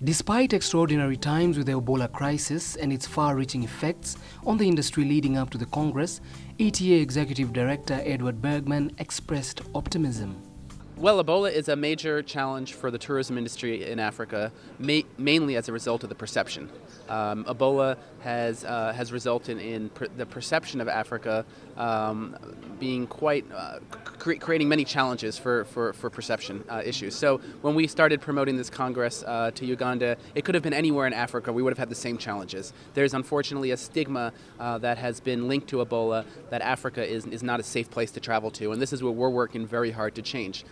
Despite extraordinary times with the Ebola crisis and its far-reaching effects on the industry leading up to the Congress, ETA Executive Director Edward Bergman expressed optimism. Well, Ebola is a major challenge for the tourism industry in Africa, mainly as a result of the perception. Ebola has resulted in the perception of Africa being quite creating many challenges for perception issues. So when we started promoting this Congress to Uganda, it could have been anywhere in Africa. We would have had the same challenges. There's unfortunately a stigma that has been linked to Ebola, that Africa is not a safe place to travel to, and this is what we're working very hard to change.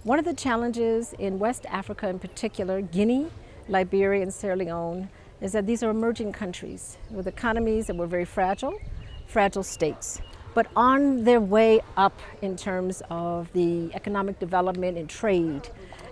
One of the challenges in West Africa in particular, Guinea, Liberia, and Sierra Leone, is that these are emerging countries with economies that were very fragile states, but on their way up in terms of the economic development and trade.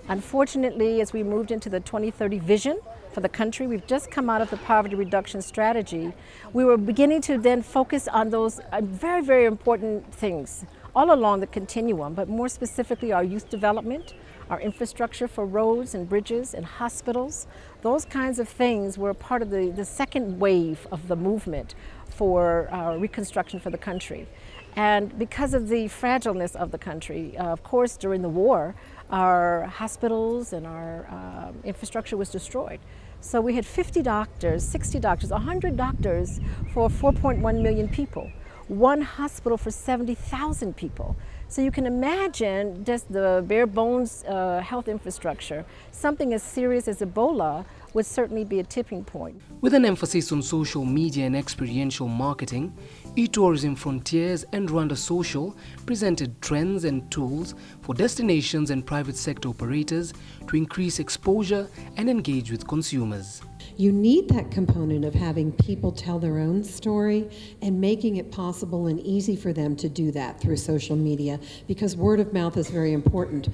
Unfortunately, as we moved into the 2030 vision for the country, we've just come out of the poverty reduction strategy. We were beginning to then focus on those very, very important things all along the continuum, but more specifically our youth development, our infrastructure for roads and bridges and hospitals. Those kinds of things were part of the second wave of the movement for reconstruction for the country. And because of the fragileness of the country, of course, during the war, our hospitals and our infrastructure was destroyed. So we had 50 doctors, 60 doctors, 100 doctors for 4.1 million people. One hospital for 70,000 people. So you can imagine just the bare bones health infrastructure. Something as serious as Ebola would certainly be a tipping point. With an emphasis on social media and experiential marketing, eTourism Frontiers and Rwanda Social presented trends and tools for destinations and private sector operators to increase exposure and engage with consumers. You need that component of having people tell their own story and making it possible and easy for them to do that through social media, because word of mouth is very important.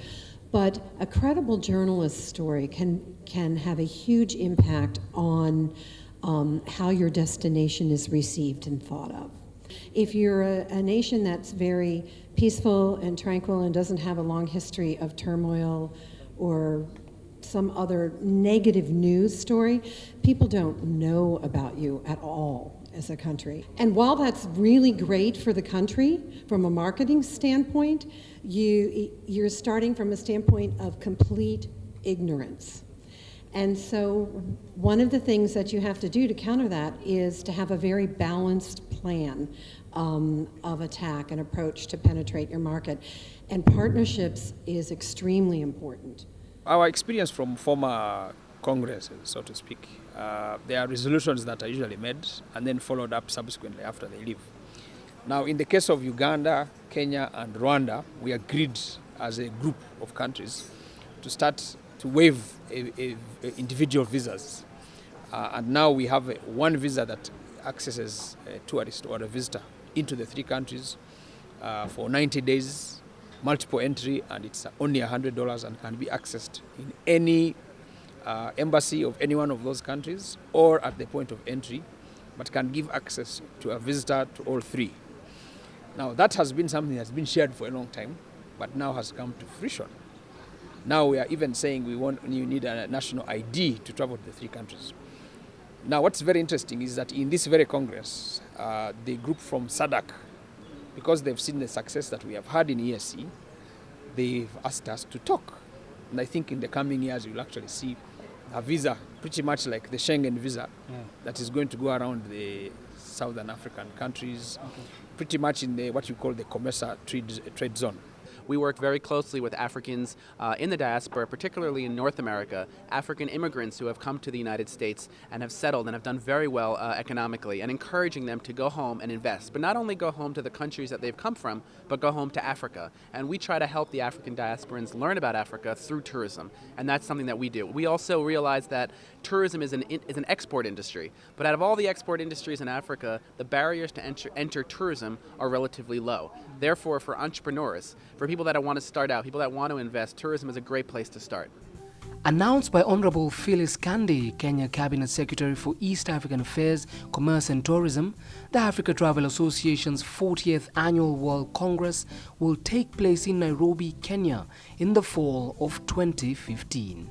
But a credible journalist's story can have a huge impact on how your destination is received and thought of. If you're a nation that's very peaceful and tranquil and doesn't have a long history of turmoil or some other negative news story, people don't know about you at all as a country. And while that's really great for the country from a marketing standpoint, you're starting from a standpoint of complete ignorance. And so one of the things that you have to do to counter that is to have a very balanced plan of attack and approach to penetrate your market. And partnerships is extremely important. Our experience from former congresses, so to speak, there are resolutions that are usually made and then followed up subsequently after they leave. Now, in the case of Uganda, Kenya, and Rwanda, we agreed as a group of countries to start to waive individual visas. And now we have one visa that accesses a tourist or a visitor into the three countries for 90 days. Multiple entry, and it's only $100 and can be accessed in any embassy of any one of those countries or at the point of entry, but can give access to a visitor to all three. Now that has been something that's been shared for a long time, but now has come to fruition. Now we are even saying you need a national ID to travel to the three countries. Now what's very interesting is that in this very Congress, the group from SADC, because they've seen the success that we have had in ESC, they've asked us to talk. And I think in the coming years, you'll actually see a visa, pretty much like the Schengen visa, that is going to go around the Southern African countries, pretty much in what you call the COMESA trade zone. We work very closely with Africans in the diaspora, particularly in North America, African immigrants who have come to the United States and have settled and have done very well economically, and encouraging them to go home and invest. But not only go home to the countries that they've come from, but go home to Africa. And we try to help the African diasporans learn about Africa through tourism, and that's something that we do. We also realize that tourism is an export industry, but out of all the export industries in Africa, the barriers to enter tourism are relatively low. Therefore, for entrepreneurs, for people that want to start out, people that want to invest, tourism is a great place to start. Announced by Honorable Phyllis Kandi, Kenya Cabinet Secretary for East African Affairs, Commerce and Tourism, the Africa Travel Association's 40th Annual World Congress will take place in Nairobi, Kenya in the fall of 2015.